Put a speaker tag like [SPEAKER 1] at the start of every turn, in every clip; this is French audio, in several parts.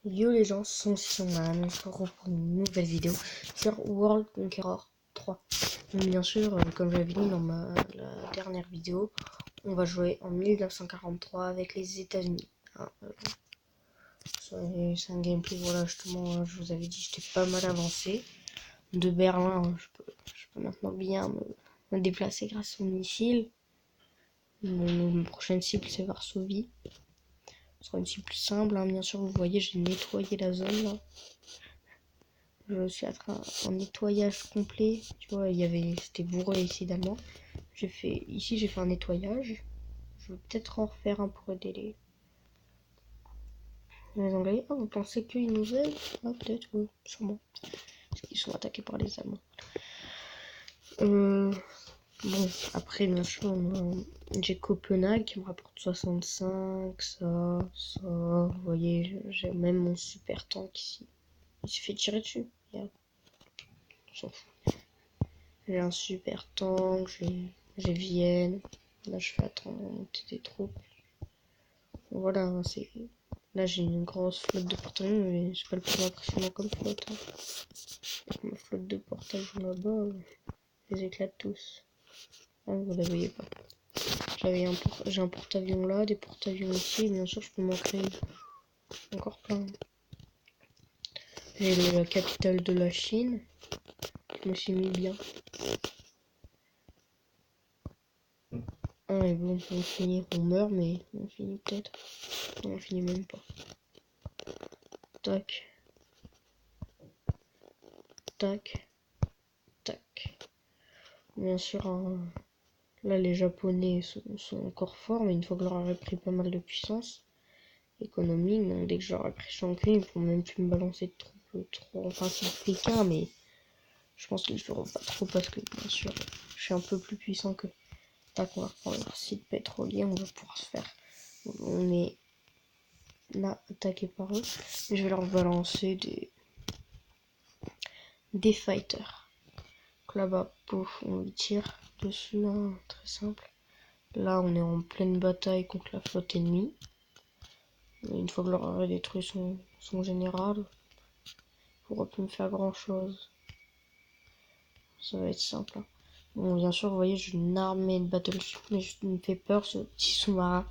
[SPEAKER 1] Yo les gens, sont Sisson, je vous retrouve pour une nouvelle vidéo sur World Conqueror 3. Donc bien sûr, comme je l'avais dit dans la dernière vidéo, on va jouer en 1943 avec les États-Unis. Hein, c'est un gameplay, voilà, justement, je vous avais dit, j'étais pas mal avancé. De Berlin, je peux maintenant bien me déplacer grâce aux missiles. Mon prochaine cible, c'est Varsovie. Ce sera une cible plus simple, hein. Bien sûr, vous voyez, j'ai nettoyé la zone là. Je suis en nettoyage complet. Tu vois, c'était bourré ici d'Allemands. J'ai fait un nettoyage. Je vais peut-être en refaire un pour aider les Anglais. Ah, vous pensez qu'ils nous aident? Ah, peut-être, oui, sûrement. Parce qu'ils sont attaqués par les Allemands. Bon, après, bien sûr, j'ai Copenhague qui me rapporte 65, ça. Vous voyez, j'ai même mon super tank ici. Il se fait tirer dessus. On s'en fout. J'ai un super tank, j'ai Vienne. Là, je fais attendre monter des troupes. Voilà, là, j'ai une grosse flotte de porte-avions, mais c'est pas le plus impressionnant comme flotte. Hein. Ma flotte de porte-avions là-bas, je les éclate tous. Ah, vous la voyez pas. J'ai un porte-avions là, des porte-avions ici, et bien sûr, je peux m'en créer encore plein. J'ai la capitale de la Chine. Je me suis mis bien. Ah, et bon, on finit, on meurt, mais on finit peut-être. Non, on finit même pas. Tac. Tac. Tac. Bien sûr, hein, là, les Japonais sont encore forts, mais une fois que je leur aurai pris pas mal de puissance économique, donc dès que j'aurai pris Shanghai, ils vont même plus me balancer de troupes trop. Enfin, c'est Pékin, mais je pense qu'ils feront pas trop parce que, bien sûr, je suis un peu plus puissant que. Tac, on va reprendre leur site pétrolier, on va pouvoir se faire. On est là, attaqué par eux. Je vais leur balancer des fighters. Donc là-bas, pouf, on les tire dessus, hein, très simple. Là, on est en pleine bataille contre la flotte ennemie. Et une fois que leur aurait détruit son général, il pourra plus me faire grand chose. Ça va être simple. Hein. Bon, bien sûr, vous voyez, j'ai une armée de battleship, mais je me fait peur ce petit sous-marin.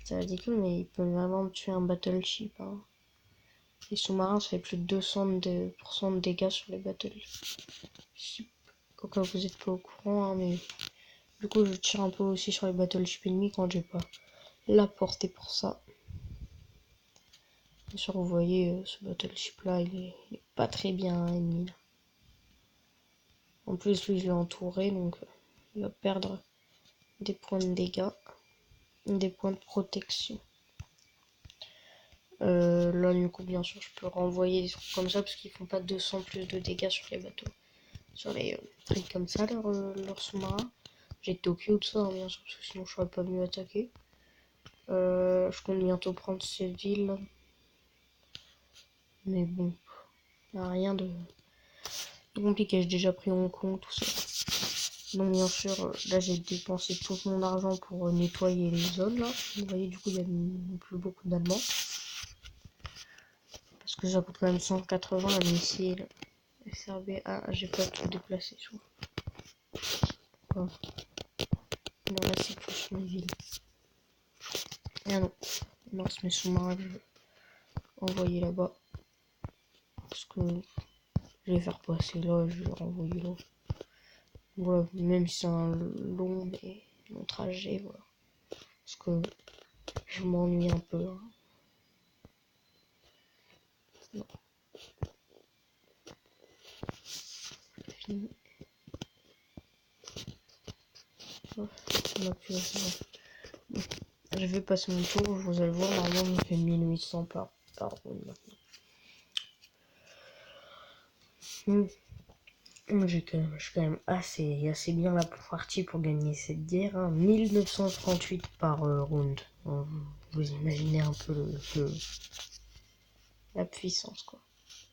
[SPEAKER 1] C'est ridicule, mais il peut vraiment me tuer un battleship. Hein. Les sous-marins, ça fait plus de 200% de dégâts sur les battleships. Au cas où vous n'êtes pas au courant, hein, mais du coup, je tire un peu aussi sur les battleships ennemis quand j'ai pas la portée pour ça. Bien sûr, vous voyez, ce battleship là, il est pas très bien ennemi. En plus, lui, je l'ai entouré, donc il va perdre des points de dégâts, des points de protection. Là, du coup, bien sûr, je peux renvoyer des trucs comme ça parce qu'ils font pas 200 plus de dégâts sur les bateaux. Sur les trucs comme ça, leur sous-marin. J'ai Tokyo, tout ça, hein, bien sûr, parce que sinon je serais pas venu attaquer. Je compte bientôt prendre cette ville. Mais bon, y a rien de compliqué. J'ai déjà pris Hong Kong, tout ça. Donc bien sûr, là j'ai dépensé tout mon argent pour nettoyer les zones là. Vous voyez, du coup, il y a plus beaucoup d'Allemands. Parce que ça coûte quand même 180 la missile. SRB. Ah, j'ai pas tout déplacé, je crois. Oh. Non, là c'est plus une ville. Ah non. Non, c'est mes sous-marins que je veux envoyer là-bas. Parce que je vais faire passer là, je vais renvoyer là. Voilà, même si c'est un long trajet, voilà. Parce que je m'ennuie un peu. Hein. Non. Fini. Oh, bon. Je vais passer mon tour, vous allez voir, normalement il fait 1800 par round maintenant. Je suis quand même assez bien là pour partie pour gagner cette guerre. Hein. 1938 par round. Vous imaginez un peu la puissance quoi.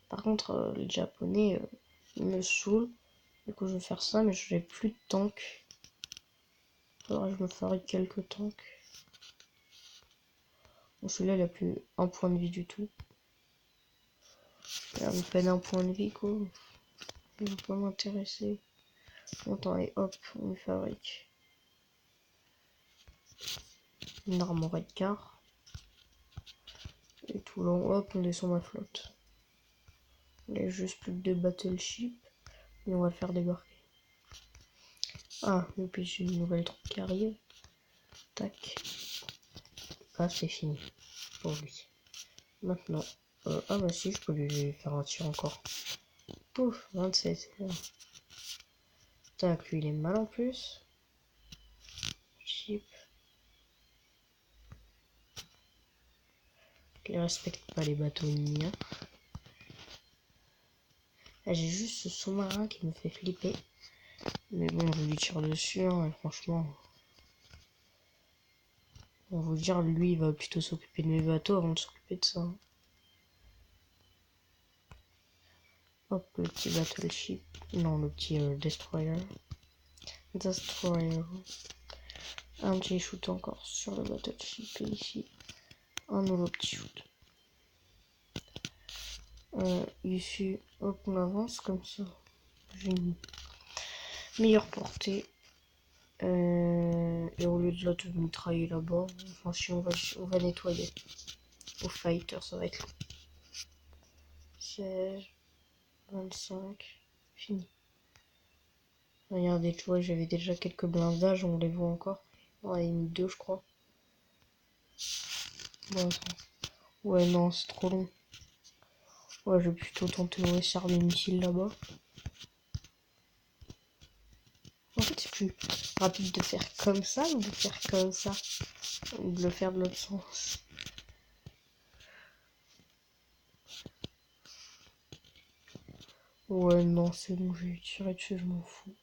[SPEAKER 1] Par contre, les japonais me saoulent. Du coup, je vais faire ça, mais je n'ai plus de tanks. Faudra que je me fabrique quelques tanks. Bon, celui-là, il a plus un point de vie du tout. Là, on me peine un point de vie, quoi. Il va pas m'intéresser. Attends, et hop, on lui fabrique une armoire de car. Et tout long, hop, on descend ma flotte. Il y a juste plus que 2 battleships. Et on va le faire débarquer. Ah, et puis j'ai une nouvelle troupe qui arrive. Tac. Ah, c'est fini. Pour lui. Maintenant. Ah bah si, je peux lui faire un tir encore. Pouf, 27. Tac, lui il est mal en plus. Chip. Il respecte pas les bateaux ennemis. Hein. Ah, j'ai juste ce sous-marin qui me fait flipper. Mais bon, je lui tire dessus, hein, et franchement. On va vous dire, lui il va plutôt s'occuper de mes bateaux avant de s'occuper de ça. Hein. Hop, le petit battleship. Non, le petit destroyer. Destroyer. Un petit shoot encore sur le battleship et ici. Un nouveau petit shoot. Ici, hop, on avance comme ça. J'ai une meilleure portée. Et au lieu de là, tout mitrailler là-bas, enfin, si on va nettoyer. Au fighter, ça va être long. 16, 25, fini. Regardez, tu vois, j'avais déjà quelques blindages, on les voit encore. On a mis 2, je crois. Bon, attends. Ouais, non, c'est trop long. Ouais, je vais plutôt tenter OSR des missiles là-bas. En fait, c'est plus rapide de faire comme ça ou de faire comme ça. Ou de le faire de l'autre sens. Ouais, non, c'est bon, j'ai tiré dessus, je m'en fous.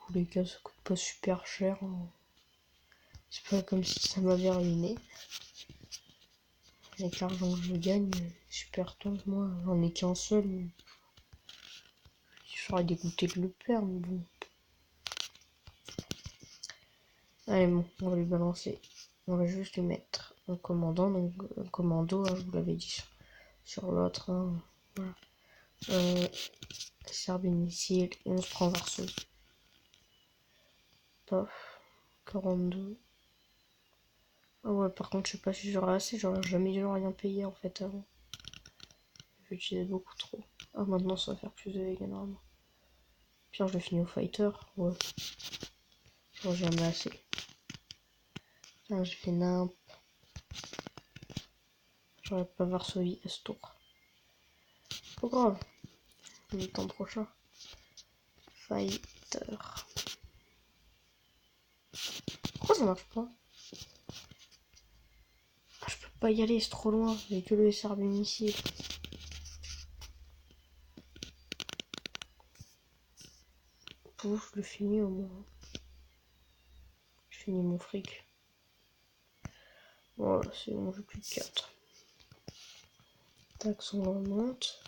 [SPEAKER 1] Tous les cas, ça coûte pas super cher. Hein. C'est pas comme si ça m'avait ruiné. Avec l'argent que je gagne, super tôt, moi, j'en ai qu'un seul. Je serais dégoûté de le perdre, mais bon. Allez, bon, on va lui balancer. On va juste lui mettre en commandant, donc commando, hein, je vous l'avais dit sur l'autre. Hein, voilà. Serbie missile, et on se prend Varsovie. Paf, 42. Ah ouais, par contre, je sais pas si j'aurais assez, j'aurais jamais dû rien payer en fait avant. J'utilisais beaucoup trop. Ah, maintenant ça va faire plus de dégâts normalement. Pire, je l'ai fini au fighter. Ouais. J'aurais jamais assez. Ah, j'ai fait nimp. J'aurais pas Varsovie à ce tour. Pas grave. Le temps prochain. Fighter. Pourquoi ça marche pas? Ah, je peux pas y aller, c'est trop loin. J'ai que le SR du missile. Pouf, je le finis au moins. Je finis mon fric. Voilà, c'est bon, j'ai plus de 4. Tac, on remonte.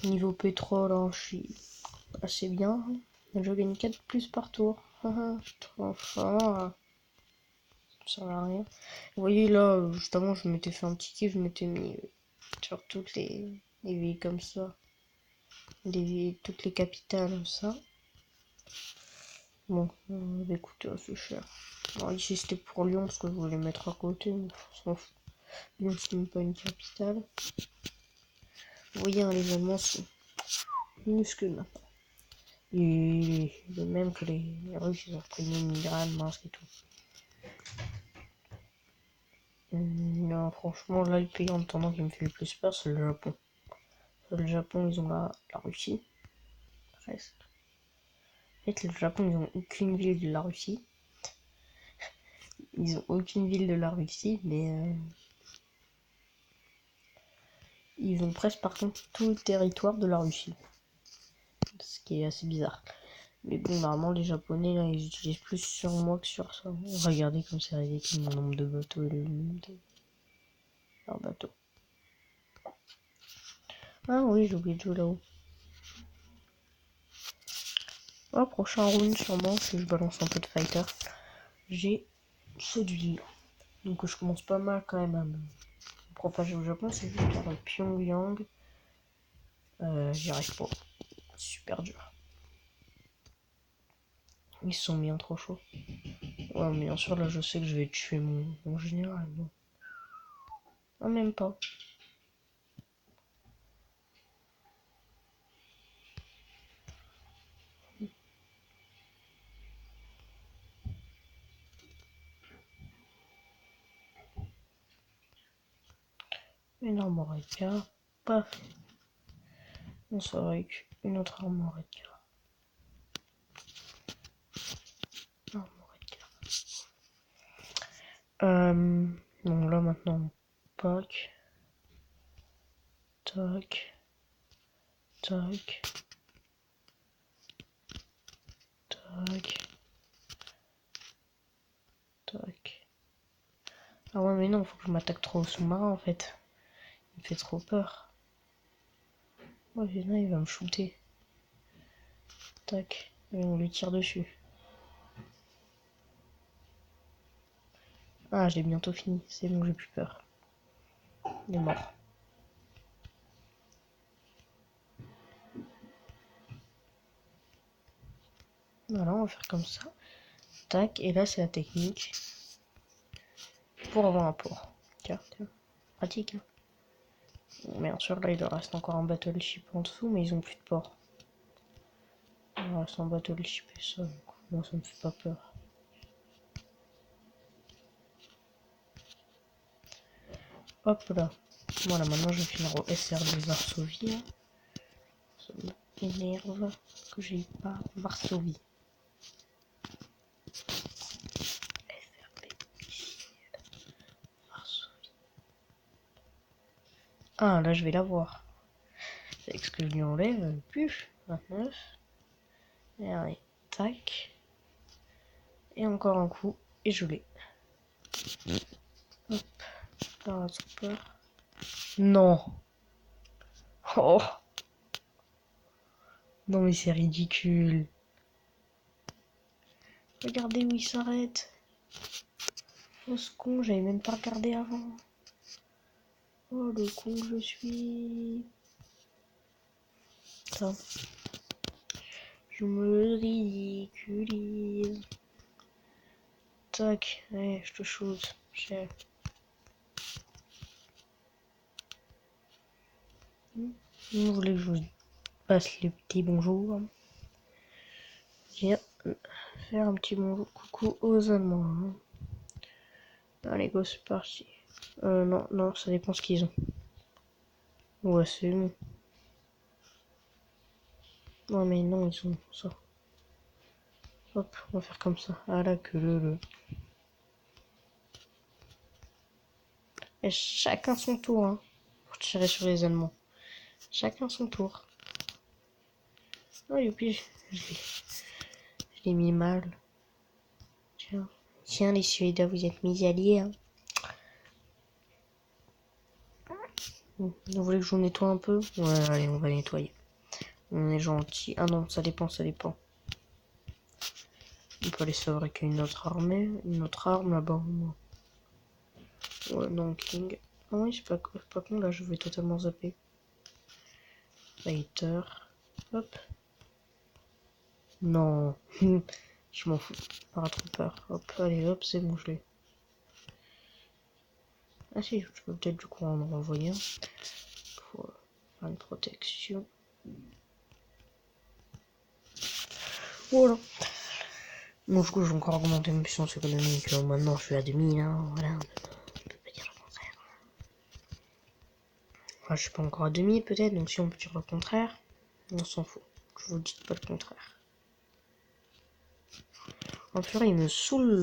[SPEAKER 1] Niveau pétrole, hein, je suis assez bien. Je gagne 4 plus par tour. Enfin, ça sert à rien. Vous voyez là, justement, je m'étais fait un petit kiff, je m'étais mis sur toutes les villes comme ça. Toutes les capitales comme ça. Bon, écoutez, c'est cher. Alors ici c'était pour Lyon parce que je voulais mettre à côté, mais on s'en fout. Lyon c'est même pas une capitale. Vous voyez, hein, les Allemands sont minuscules maintenant. Et de même que les Russes, ils ont pris Leningrad, Minsk et tout. Non, franchement, là, le pays en attendant qui me fait le plus peur, c'est le Japon. Le Japon, ils ont la Russie. Presque. En fait, le Japon, ils ont aucune ville de la Russie. Ils ont aucune ville de la Russie, mais ils ont presque par contre tout le territoire de la Russie. Ce qui est assez bizarre. Mais bon, normalement, les Japonais, là, ils utilisent plus sur moi que sur ça. Regardez comme c'est ridicule mon nombre de bateaux et le nombre de leurs bateaux. Ah oui, j'ai oublié de jouer là-haut. Oh, prochain round, sûrement, si je balance un peu de fighter. J'ai ceux d'huile. Donc je commence pas mal quand même propager au Japon, c'est juste faire Pyongyang. J'y arrive pas. Super dur. Ils sont bien trop chauds. Ouais, mais bien sûr, là, je sais que je vais tuer mon général. Non. Ah, même pas. Une armoire écart. Paf. On sort avec une autre armoire écart. Armoire écart. Donc là, maintenant, tac. Tac. Tac. Tac. Tac. Ah ouais, mais non, faut que je m'attaque trop au sous-marin en fait. Il me fait trop peur. Ouais, là, il va me shooter. Tac. Et on lui tire dessus. Ah, j'ai bientôt fini. C'est bon, j'ai plus peur. Il est mort. Voilà, on va faire comme ça. Tac. Et là, c'est la technique. Pour avoir un port. Tiens, tiens. Pratique, hein. Bien sûr, là, il leur reste encore un battleship en dessous, mais ils ont plus de port. Il leur reste un battleship et ça, donc, moi, ça me fait pas peur. Hop là. Voilà, maintenant, je vais finir au SR de Varsovie. Hein. Ça m'énerve que j'ai pas Varsovie. Ah, là, je vais l'avoir. Avec ce que je lui enlève, plus 29. Et allez, tac. Et encore un coup, et je l'ai. Hop, Paratrooper. Non. Oh. Non, mais c'est ridicule. Regardez où il s'arrête. Oh, ce con, j'avais même pas regardé avant. Oh, le con que je suis. Ça. Je me ridiculise. Tac, allez, je te shoot. Vous voulez que je vous passe les petits bonjours? Viens faire un petit bonjour, coucou aux Allemands. Hein. Allez, go, c'est parti. Non, non, ça dépend ce qu'ils ont. Ouais, c'est bon. Non, mais non, ils ont ça. Hop, on va faire comme ça. Ah là, que le. Et chacun son tour, hein. Pour tirer sur les Allemands. Chacun son tour. Oh, youpi, je l'ai mis mal. Tiens. Tiens, les Suédois, vous êtes mis alliés, hein. Vous voulez que je vous nettoie un peu? Ouais, allez, on va nettoyer. On est gentil. Ah non, ça dépend, ça dépend. On peut aller se fabriquer une autre armée, une autre arme là-bas. Ouais, non, King. Ah oui, c'est pas con, là, je vais totalement zapper. Fighter. Hop. Non. Je m'en fous. Paratrooper. Hop, allez, hop, c'est bon, je l'ai. Ah si, je peux peut-être du coup en renvoyer un. Pour faire une protection. Voilà. Bon, du coup, j'ai encore augmenté ma puissance économique. Maintenant, je suis à 2000, hein. Voilà. On peut pas dire le contraire. Enfin, je suis pas encore à 2000 peut-être, donc si on peut dire le contraire, on s'en fout. Je vous dis pas le contraire. En purée, il me saoule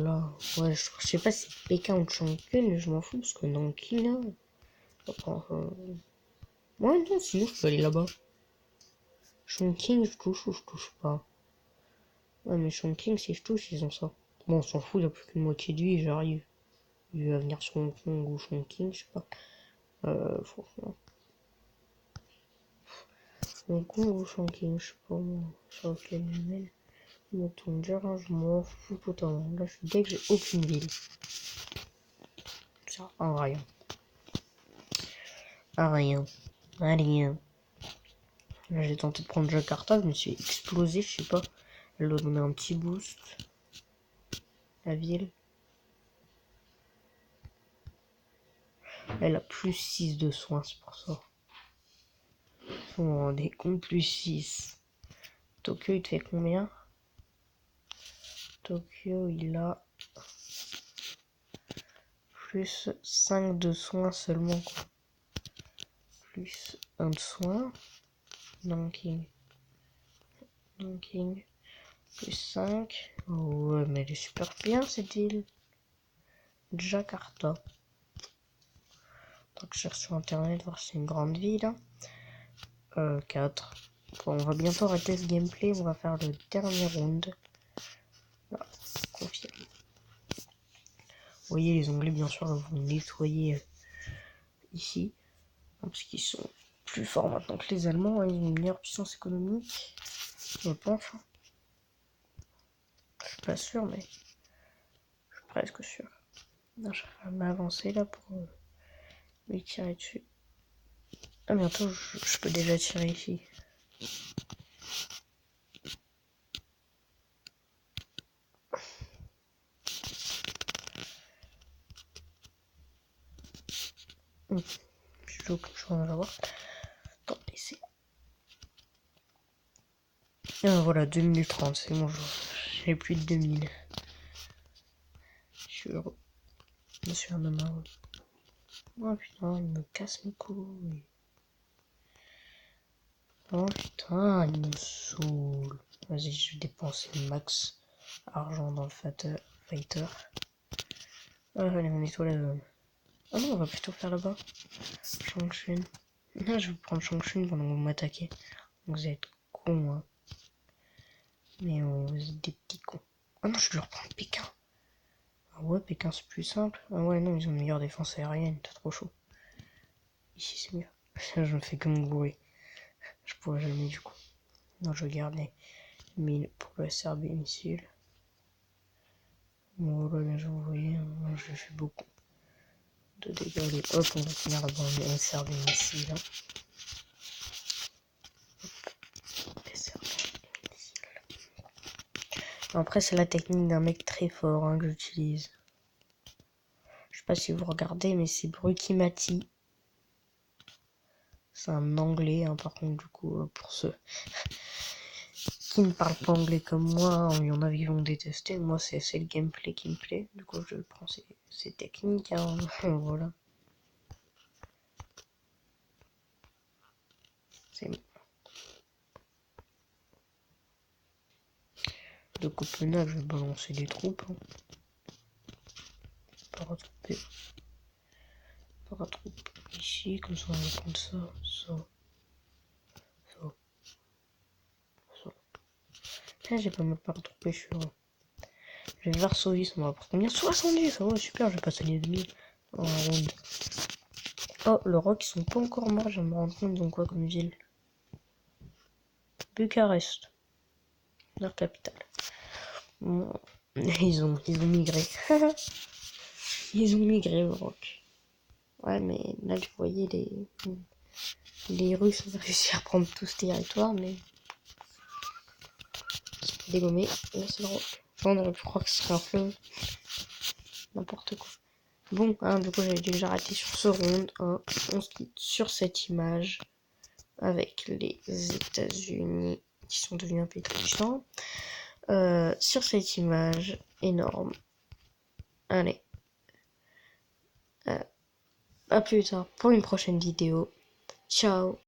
[SPEAKER 1] là. Ouais, je sais pas si c'est Pékin ou Chongqing, mais je m'en fous parce que Nanking là. Ouais, non, sinon je peux aller là-bas. Chongqing, je touche ou je touche pas. Ouais, mais Chongqing, si je touche, ils ont ça. Bon, on s'en fout, il a plus qu'une moitié de vie, j'arrive. Il va venir sur Hong Kong ou Chongqing, je sais pas. Franchement. Hong Kong ou Chongqing, je sais pas moi. Sur lequel je mène. Mon Tongera, je m'en fous totalement. Là, je suis dès que j'ai aucune ville. Ça, en rien. Ah, rien. Rien. Là, j'ai tenté de prendre Jakarta, je me suis explosé, je sais pas. Elle doit donner un petit boost. La ville. Elle a plus 6 de soins, c'est pour ça. Vous vous rendez compte, plus 6. Tokyo, il te fait combien? Tokyo, il a plus 5 de soins seulement, quoi. Plus 1 de soins. Nanking. Nanking. Plus 5. Oh, ouais, mais elle est super bien, cette île. Jakarta. Donc, je cherche sur internet, voir si c'est une grande ville. 4. Bon, on va bientôt arrêter ce gameplay. On va faire le dernier round. Voilà, confirme. Vous voyez les onglets, bien sûr, vous nettoyer ici. Parce qu'ils sont plus forts maintenant que les Allemands. Hein, ils ont une meilleure puissance économique. Je pense. Je suis pas sûr, mais je suis presque sûr. Non, je vais m'avancer là pour lui tirer dessus. Ah, bientôt, je peux déjà tirer ici. Je joue aucune chance à voir. Attendez, c'est. Ah, voilà, 2 minutes 30, c'est bon, j'ai plus de 2000. Je suis heureux. Je suis un homme heureux. Oh putain, il me casse mes couilles. Oh putain, il me saoule. Vas-y, je vais dépenser le max argent dans le fighter. Ah, allez, on nettoie la zone. Ah non, on va plutôt faire là-bas. Chongqing. Non, je vais prendre Chongqing pendant que vous m'attaquez. Vous êtes cons, hein. Mais vous êtes des petits cons. Ah non, je vais leur prendre Pékin. Ah ouais, Pékin c'est plus simple. Ah ouais, non, ils ont une meilleure défense aérienne, t'as trop chaud. Ici c'est mieux. Je me fais comme gourer. Je pourrais jamais du coup. Non, je garde les 1000 pour le SRB missile. Voilà, bien vous voyez, moi je fais beaucoup de dégâts. Allez, hop, on va finir là-bas un SRB missile. Hein. SRB missile. Après, c'est la technique d'un mec très fort hein, que j'utilise. Je sais pas si vous regardez, mais c'est Brukimati. C'est un anglais, hein, par contre, du coup, pour ceux qui ne parlent pas anglais comme moi, il y en a qui vont détester. Moi, c'est le gameplay qui me plaît. Du coup, je prends ces techniques. Hein. Voilà. C'est de Copenhague, je vais balancer des troupes. Hein. Paratroupes. Paratroupes ici, comme ça on va prendre ça, ça, ça, ça. Là, j'ai pas mal paratroupé, je suis heureux. Je vais Varsovie, ça m'a pris combien? 70, ça va, super, j'ai passé les 2000 en round. Oh, le rock, ils sont pas encore morts, je vais me rendre compte, ils ont quoi comme ville? Bucarest, leur capitale. Bon, ils ont migré. Ils ont migré, le rock. Ouais, mais là, tu voyais, les Russes ont réussi à prendre tout ce territoire, mais c'est dégommé. Là, c'est le rock. On aurait pu croire que ce serait un fleuve. N'importe quoi. Bon, hein, du coup, j'avais déjà raté sur ce round. Hein. On se quitte sur cette image avec les États-Unis qui sont devenus un pays très puissant. Sur cette image énorme. Allez. À plus tard pour une prochaine vidéo. Ciao.